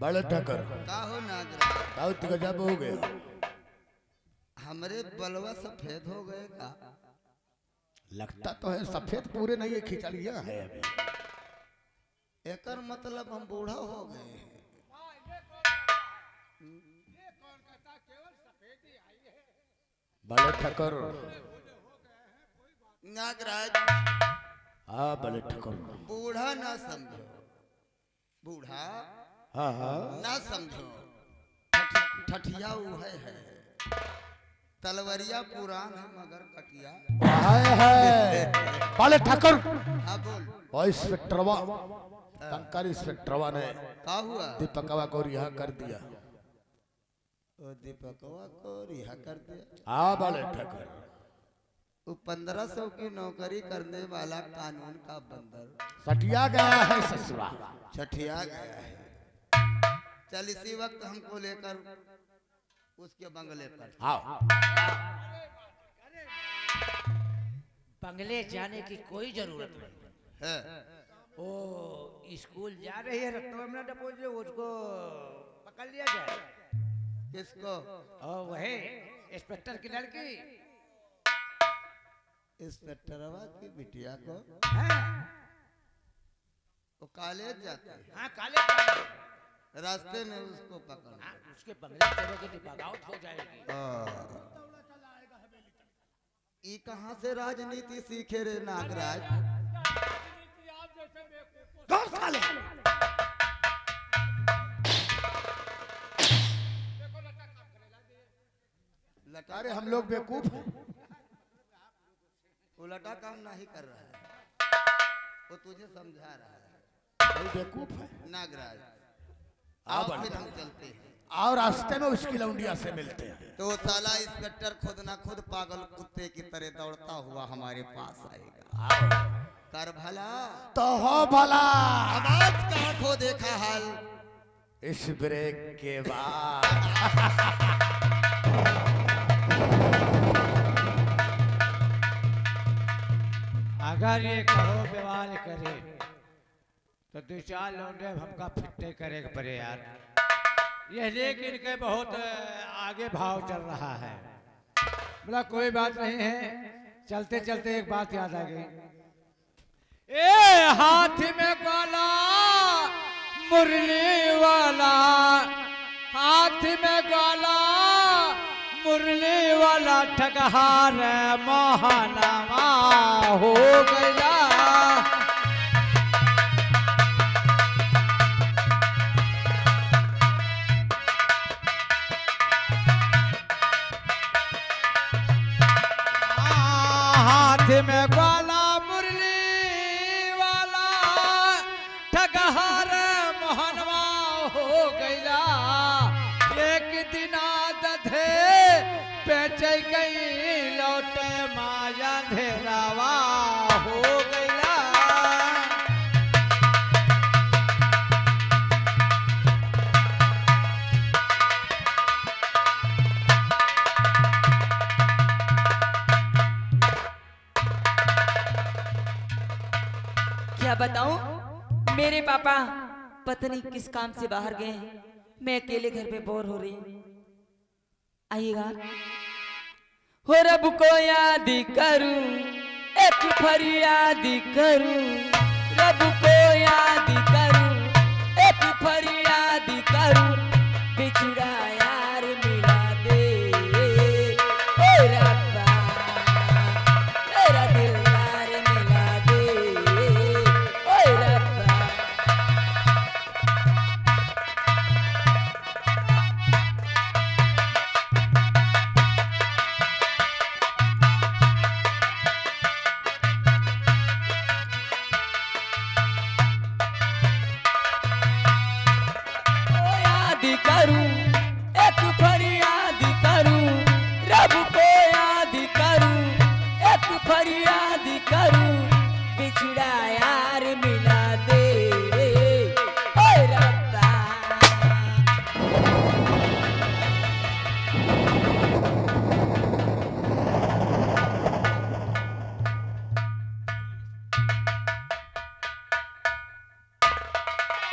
बड़े ठकर का हो नागराज? बहुत गजब हो गया। हमरे बलवा सफेद हो गए का? लगता तो है सफेद पूरे नहीं है, खिचड़िया है अभी। एकर मतलब हम बूढ़ा हो गए हैं। बड़े ठकर नागराज हाँ बड़े ठकर बूढ़ा ना समझो, बूढ़ा हाँ हाँ ना समझो, ठठिया उहे है, तलवरिया पुरान है मगर कटिया। है बड़े ठकर। हाँ बोल। और इंस्पेक्टरवा कंकर इंस्पेक्टरवा ने का हुआ? दीपकवा को रिहा कर दिया। ओ दीपकवा को रिहा कर दिया? हाँ बड़े ठकर वो 1500 की नौकरी करने वाला कानून का बंदर सटिया गया है ससुरा। छठिया गया है। चल इसी वक्त हमको लेकर उसके बंगले पर। हाँ बंगले जाने की कोई जरूरत नहीं है। वो स्कूल जा रही है रत्नों में डपोज उसको पकड़ लिया जाए। किसको? और वही इंस्पेक्टर की लड़की इंस्पेक्टरवा की बिटिया को। है। वो कॉलेज जाते हैं, हाँ काले रास्ते में उसको पकड़। हाँ, उसके बंगले चलोगे तो बगावत हो जाएगी। ये कहाँ से राजनीति सीखे रे नागराज? कौन साले? लटा अरे हम लोग बेवकूफ हैं। वो लटा काम नहीं कर रहा है, वो तुझे समझा रहा है। भाई बेवकूफ है। नागराज हाँ, आओ बड़ा। फिर हम चलते हैं। और रास्ते में उसकी लौंडिया से मिलते हैं। तो साला इंस्पेक्टर खुद ना खुद पागल कुत्ते की तरह दौड़ता हुआ हमारे पास आएगा। कर भला तो हो भला आवाज कहाँ खो देखा हाल। इस ब्रेक के बाद अगर ये कहो व्यवहार करे तो दो चार लौंडे हमका फिट्टे करे पड़े यार। ये लेकिन के बहुत आगे भाव चल रहा है। बोला कोई बात नहीं है, चलते चलते एक बात याद आ गई। ए हाथ में गोला मुरली वाला, हाथ में गोला मुरली वाला ठगहार मोहनामा हो गया। हाथ में गोला मुरली वाला ठगहार मोहनवा हो गया। एक दिना दधे बेच गई लौटे माया धेरावा हो गया। क्या बताऊं, मेरे पापा पता नहीं किस काम से बाहर गए हैं। मैं अकेले घर पे बोर हो रही हूँ। आइएगा। हो रब को याद करूं, एक फरियाद करूं, रब को याद करूं, एक फरियाद करूं, बिछड़ा यार मिला दे ओ रब्बा, मेरा दिलदार मिला दे ओ रब्बा। करूं एक फरियाद करूं, रब को याद करूं, एक फरियाद करूं, बिछड़ा यार मिला दे ओ रब्बा।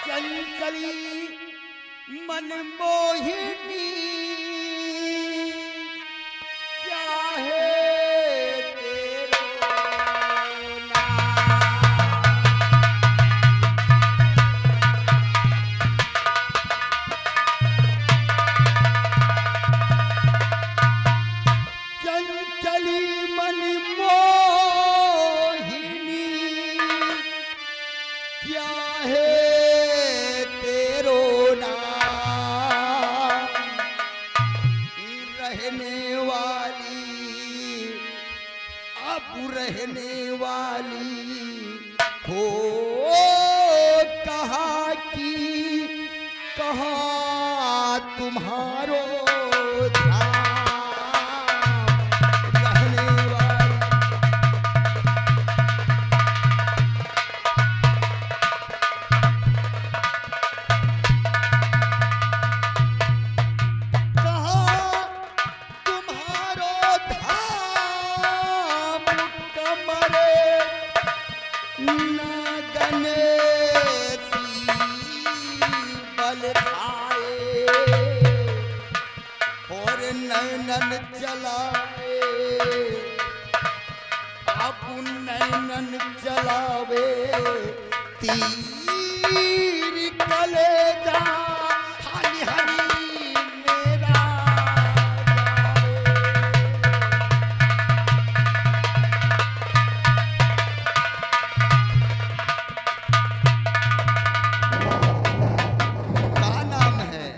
चंचली मन मोहिनी क्या है तेरो नाम। चंचली मन मोहिनी क्या है तेरो नाम। रहने वाली अब रहने वाली हो कहाँ की कहाँ तुम्हारो धाम। रहने वाली कहाँ तुम्हारो धाम। कमरे न गणेशी बल खाए और नैनन चलाए। आप नैनन चलावे तीर कलेजा हनी हनी मेरा का नाम है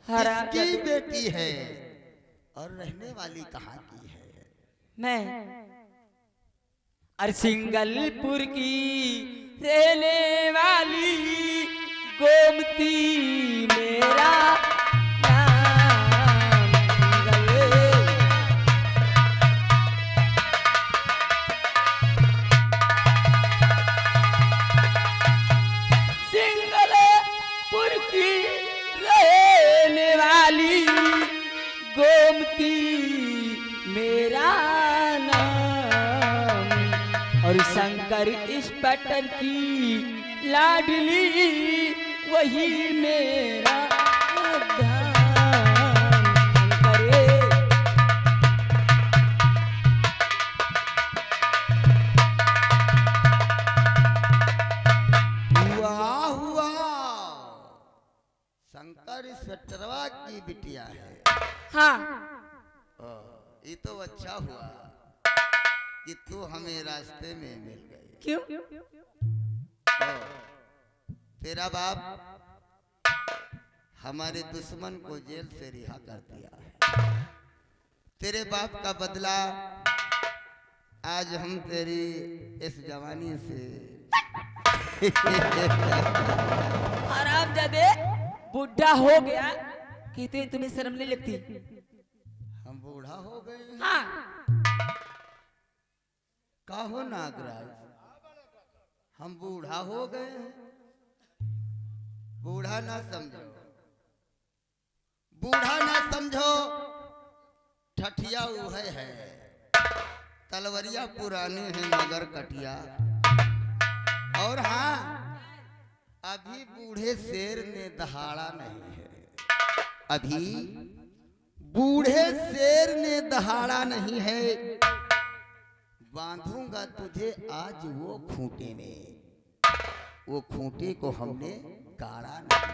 हराम किसकी बेटी है और रहने वाली कहाँ की है। मैं सिंगलपुर की रहने वाली गोमती मेरा नाम। सिंगलपुर की रहने वाली गोमती मेरा नाम। और शंकर इंस्पेक्टर की लाडली वही मेरा धाम। शंकर हुआ शंकर स्वेटरवा की बिटिया है। हाँ ये तो अच्छा हुआ कि तू हमें रास्ते में मिल गई। क्यों? तेरा बाप हमारे दुश्मन को जेल से रिहा कर दिया है। तेरे बाप का बदला आज हम तेरी इस जवानी से हरामजादे बुढ़ा हो गया कि तुम्हें शर्म नहीं लगती? हम बूढ़ा हो गए। हाँ का हो नागराज हम बूढ़ा हो गए हैं। बूढ़ा ना समझो, बूढ़ा ना समझो, ठठिया उहे है। तलवरिया पुराने हैं मगर कटिया। और हाँ अभी बूढ़े शेर ने दहाड़ा नहीं है। अभी बूढ़े शेर ने दहाड़ा नहीं है। बांधूंगा तुझे आज वो खूंटे में। वो खूंटे को हमने गाड़ा नहीं।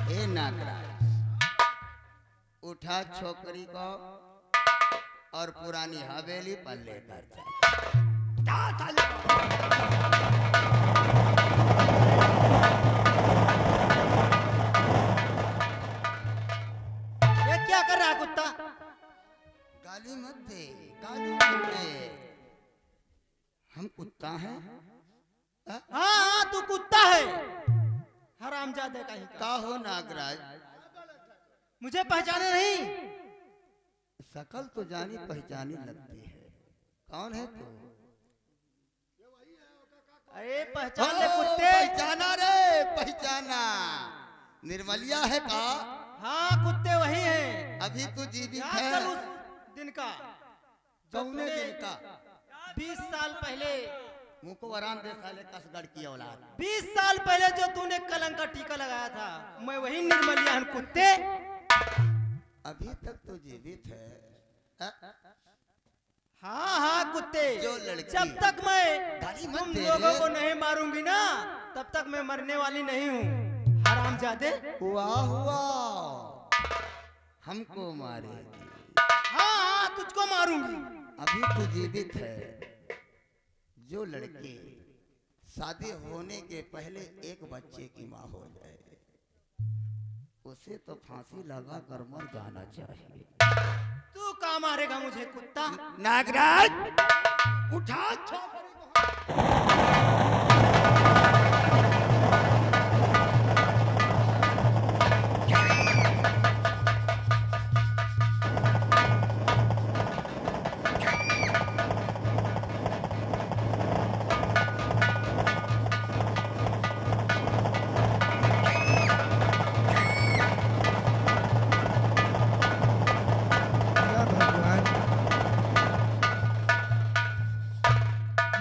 हे नागराज उठा छोकरी को और पुरानी हवेली पर लेकर चल। ये क्या कर रहा है कुत्ता? गाली मत दे, गाली मत दे। हम कुत्ता हैं? हाँ हाँ तू कुत्ता है हरामजादे कहीं का। का हो नागराज मुझे पहचाने नहीं? शकल तो जानी पहचानी लगती है। कौन है तू? अरे पहचान ले ओ, कुत्ते। पहचाना रे पहचाना। निर्मलिया है का? हाँ कुत्ते वही हैं। अभी तू जीवित याद है? कर उस दिन का जब कौने तूने दिन का? 20 साल पहले मुंह को आराम दे साले कसगढ़ की औलाद। 20 साल पहले जो तूने कलंक का टीका लगाया था, मैं वही निर्मलियान कुत्ते। अभी तक तो जीवित है। हाँ हाँ कुत्ते, जो लड़की- जब तक मैं गाली मत तुम दे लोगों रे। को नहीं मारूंगी ना, तब तक मैं मरने वाली नहीं हूँ। हरामजादे। वाह वाह, हमको मारेगी। हाँ हाँ तुझको मारूंगी। अभी तो जीवित है। जो लड़की शादी होने के पहले एक बच्चे की माँ हो जाए, उसे तो फांसी लगा कर मर जाना चाहिए। तू कहाँ मारेगा मुझे कुत्ता? नागराज उठा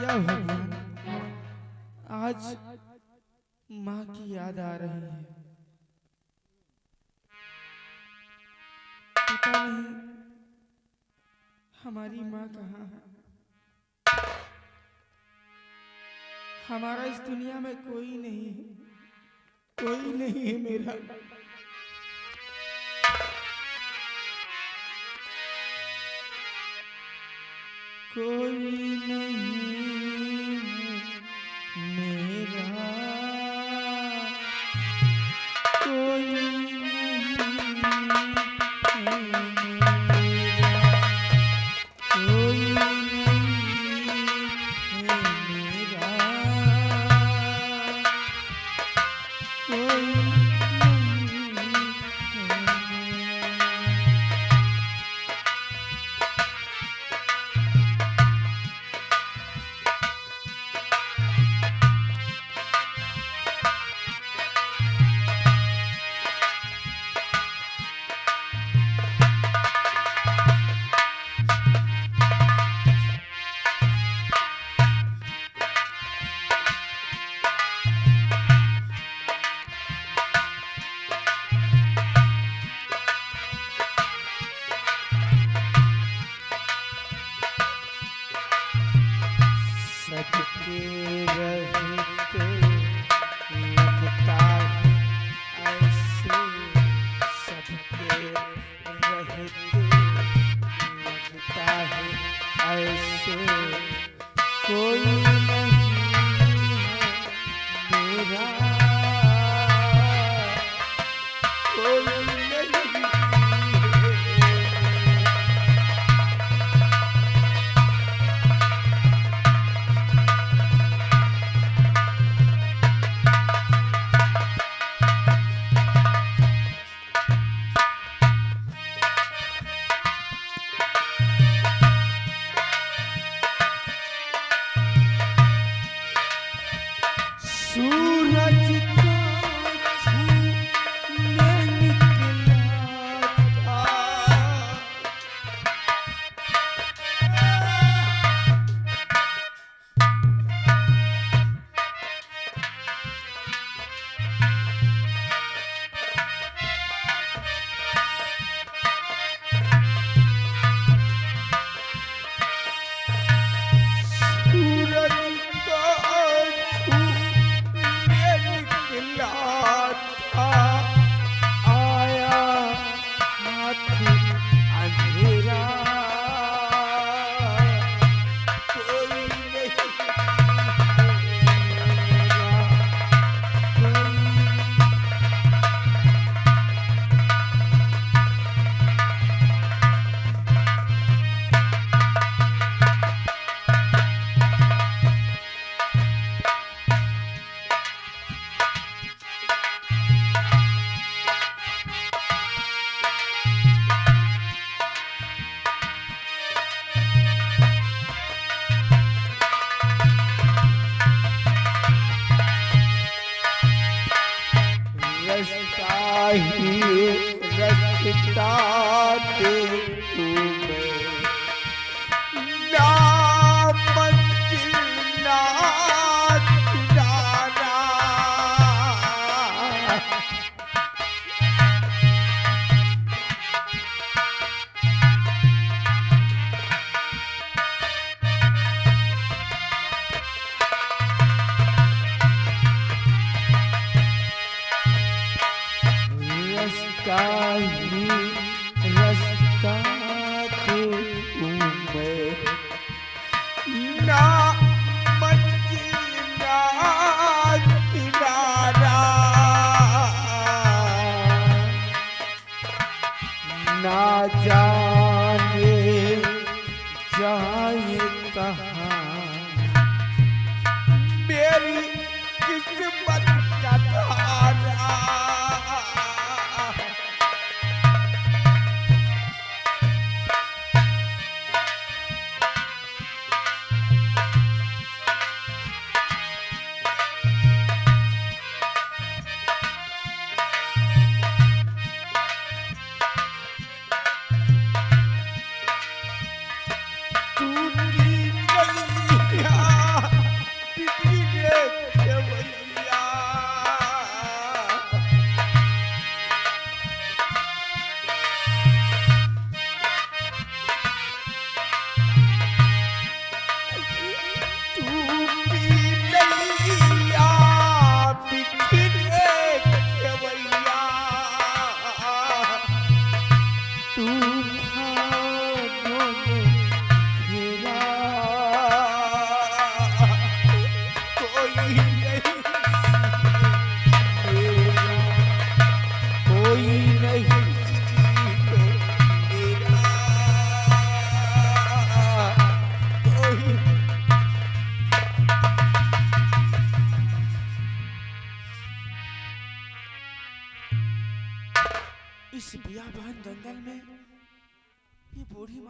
या भगवान, आज माँ की याद आ रही है। पता नहीं हमारी माँ कहाँ है। हमारा इस दुनिया में कोई नहीं है, कोई नहीं है मेरा। कोई नहीं मेरा, कोई नहीं मेरा, कोई नहीं मेरा, कोई नहीं मेरा। सबके रहते लगता है ऐसे, सबके रहते लगता है ऐसे, कोई नहीं है मेरा, कोई नहीं है। सूरज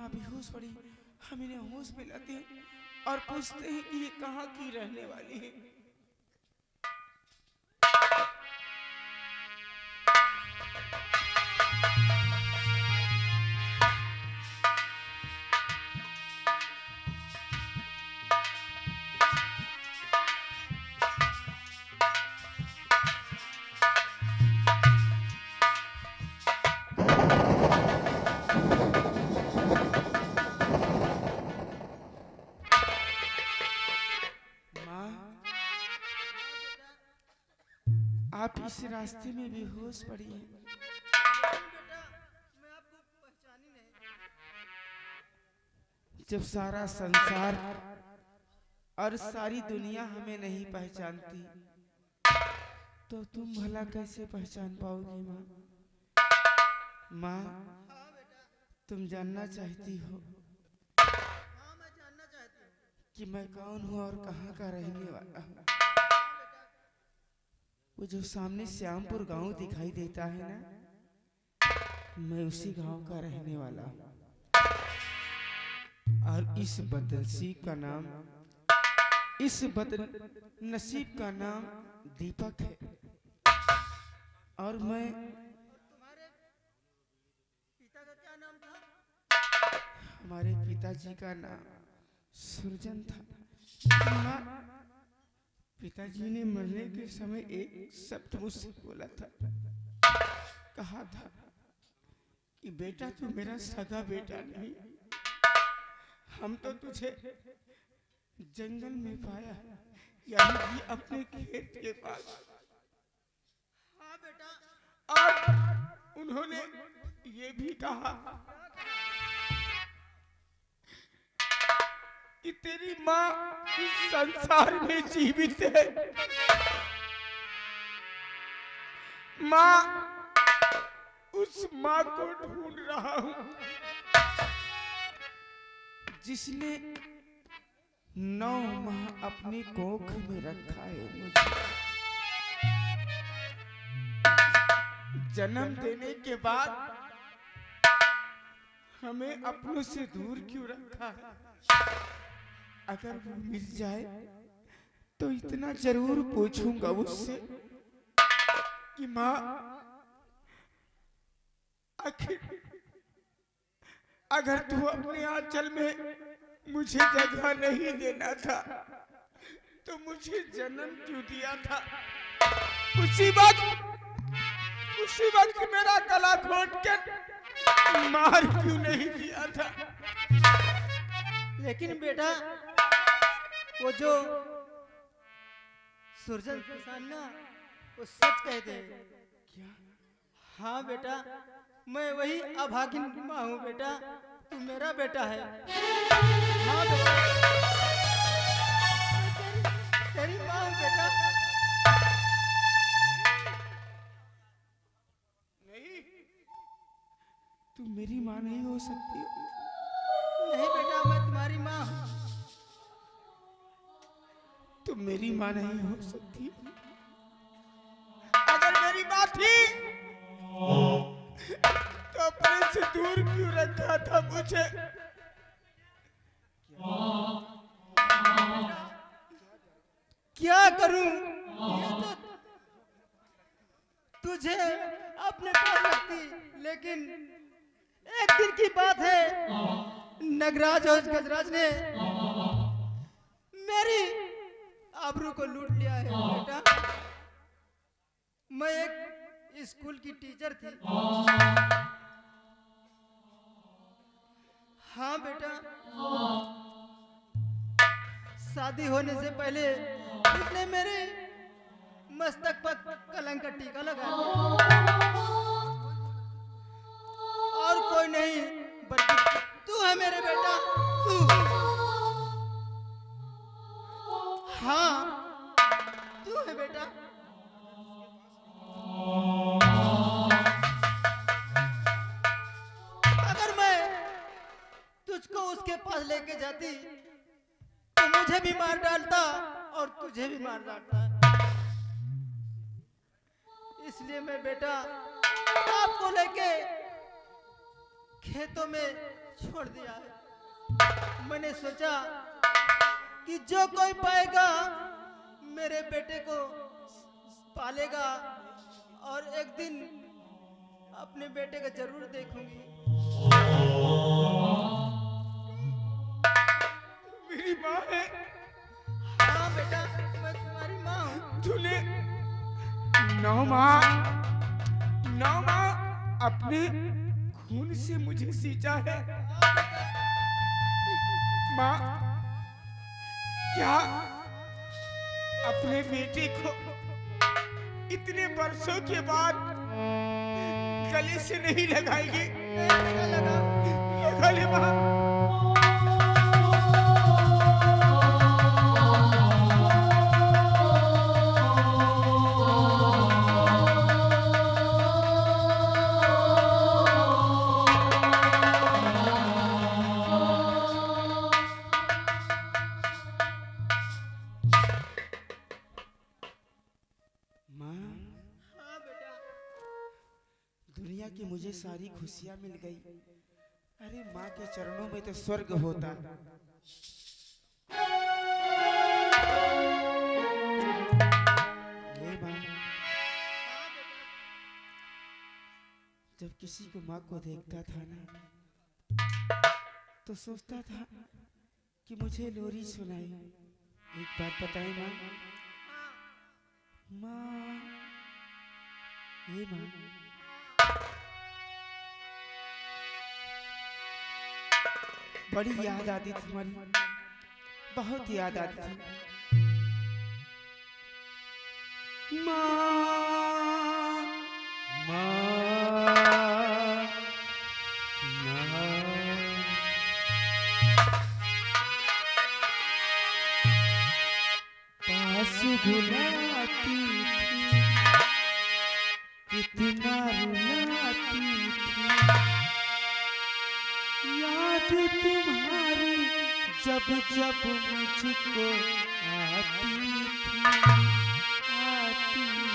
माँ बेहोश पड़ी। हम इन्हें होश में लाते हैं और पूछते हैं कि ये कहाँ की रहने वाली है। आप इस रास्ते में बेहोश पड़ी हैं। जब सारा संसार और सारी दुनिया हमें नहीं पहचानती तो तुम भला कैसे पहचान पाओगी माँ? माँ, तुम जानना चाहती हो कि मैं कौन हूँ और कहाँ का रहने वाला हूँ? वो जो सामने श्यामपुर गांव दिखाई देता है ना, मैं उसी गांव का रहने वाला हूँ। और इस बदनसीब का नाम, इस बदनसीब का नाम दीपक है। और मैं, हमारे पिताजी का नाम सुरजन था। माँ, पिताजी ने मरने के समय एक शब्द मुझसे बोला था, कहा था कि बेटा तू मेरा सगा बेटा नहीं, हम तो तुझे जंगल में पाया, यानी कि अपने खेत के पास। हाँ बेटा। और उन्होंने ये भी कहा कि तेरी माँ इस संसार में जीवित है। माँ, उस माँ को ढूंढ रहा हूँ जिसने 9 माह अपनी कोख में रखा है मुझे। जन्म देने के बाद हमें अपनों से दूर क्यों रखा है? अगर वो मिल जाए तो इतना जरूर पूछूंगा उससे कि माँ, आखिर अगर तू अपने आंचल में मुझे जगह नहीं देना था तो मुझे जन्म क्यों दिया था? उसी वक्त मेरा गला घोट कर मार क्यों नहीं दिया था? लेकिन बेटा, वो जो सुरजन किसान ना, वो सच कहते हैं। क्या? हाँ बेटा, मैं वही अभागिन की माँ हूँ बेटा, तू मेरा बेटा है। हाँ बेटा, तेरी माँ हूँ बेटा। नहीं, तू मेरी माँ नहीं हो सकती। नहीं बेटा, मैं तुम्हारी माँ हूँ। तुम मेरी माँ नहीं हो सकती। अगर मेरी माँ थी तो अपने से दूर क्यों रखा था मुझे? क्या करूं? ये तो तुझे अपने पास रखती, लेकिन एक दिन की बात है, नगराज और गजराज ने मेरी आबरू को लूट लिया है बेटा। मैं एक स्कूल की टीचर थी। हाँ बेटा, शादी होने से पहले इसने मेरे मस्तक पर कलंक का टीका लगा दिया। और कोई नहीं बल्कि तू है मेरे बेटा, तू। हाँ, तू है बेटा। अगर मैं तुझको उसके पास लेके जाती तो मुझे भी मार डालता और तुझे भी मार डालता। इसलिए मैं बेटा आपको लेके खेतों में छोड़ दिया है। मैंने सोचा कि जो कोई पाएगा मेरे बेटे को पालेगा और एक दिन अपने बेटे को जरूर देखूंगी। मेरी माँ है। हाँ बेटा, मैं तुम्हारी माँ हूँ। तूने नौ माँ अपने खून से मुझे सींचा है। माँ, क्या अपने बेटे को इतने वर्षों के बाद गले से नहीं लगाएगी? लगा ले माँ। दुनिया की मुझे सारी खुशियां मिल गई। अरे माँ के चरणों में तो स्वर्ग होता। ये माँ, जब किसी को माँ को देखता था ना तो सोचता था कि मुझे लोरी सुनाए। एक बात बताए माँ, माँ, ये माँ, बड़ी याद आती थी तुम्हारी, बहुत याद आती थी। माँ, माँ, पास बुलाती थी, कितना रुलाती थी। याद तुम्हारी जब जब मुझको आती थी, आती थी।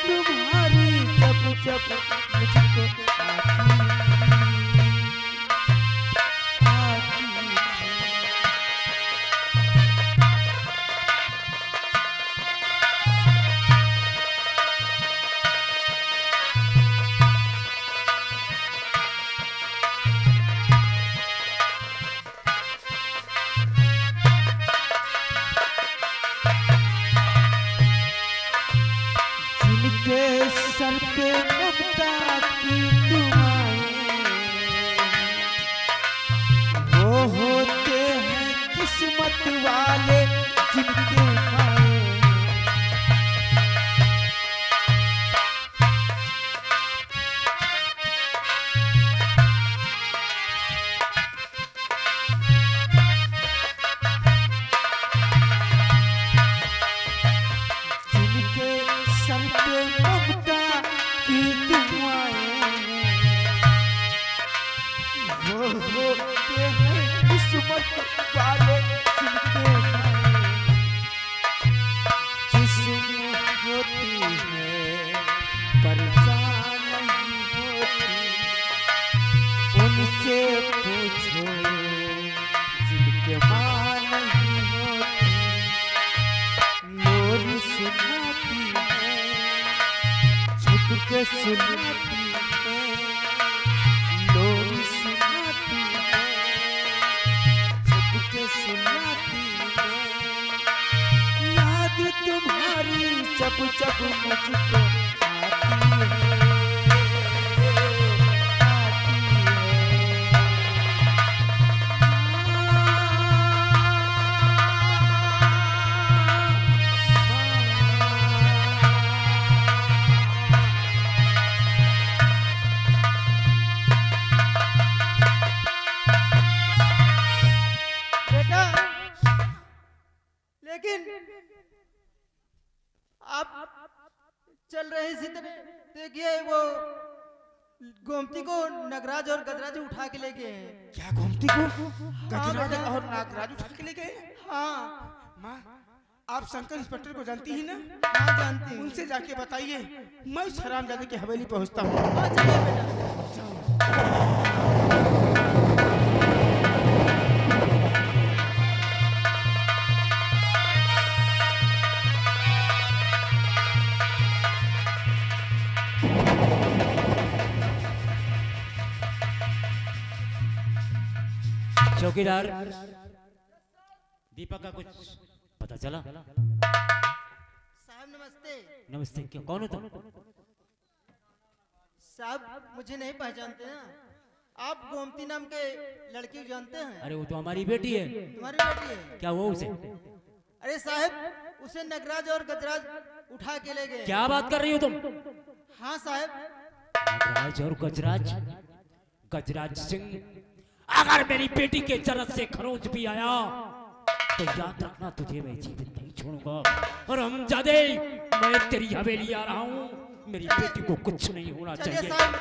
तुम्हारी जब जब मुझको आती जिनके सर पे ममता की दुआएं, वो होते हैं किस्मत वाले जिनके माए। जिनके सर पे ममता की दुआएं, वो होते हैं किस्मत वाले जिनके माए। जिसमें होती है परेशान नहीं होती, उनसे पूछो जिनके माँ नहीं होती। लोरी सुनाती है, छुप के सुनाती है। लोरी सुनाती है, छुप के सुनाती है। याद तुम्हारी जब जब मुझको आती है, आती है। लेकिन आप चल रहे इसी तरह, देखिए वो गोमती को नगराज और गजराज उठा के ले गए हैं। क्या गोमती को गजराज और नागराज उठा के ले गए? हाँ माँ, आप शंकर इंस्पेक्टर को जानती ही ना? हाँ जानती हूँ। उनसे जाके बताइए मैं उस हरामजादे की हवेली पहुंचता हूँ। हाँ चलिए बेटा। चौकीदार, दीपक का कुछ पता चला? साहब नमस्ते। नमस्ते। क्यों, कौन हो तुम? साहब मुझे नहीं पहचानते ना? आप गोमती नाम के लड़की को जानते हैं? अरे वो तो हमारी बेटी है। तुम्हारी बेटी है? क्या हुआ उसे? अरे साहब उसे नगराज और गजराज उठा के ले गए। क्या बात कर रही हो तुम? हाँ साहब। नटराज और गजराज? गजराज सिंह, अगर मेरी बेटी के जरत से खरोच भी आया तो याद रखना तुझे मैं जीवित नहीं छोड़ूंगा। और हमजादे, मैं तेरी हवेली आ रहा हूँ, मेरी बेटी को कुछ नहीं होना चलिए चाहिए। साहब।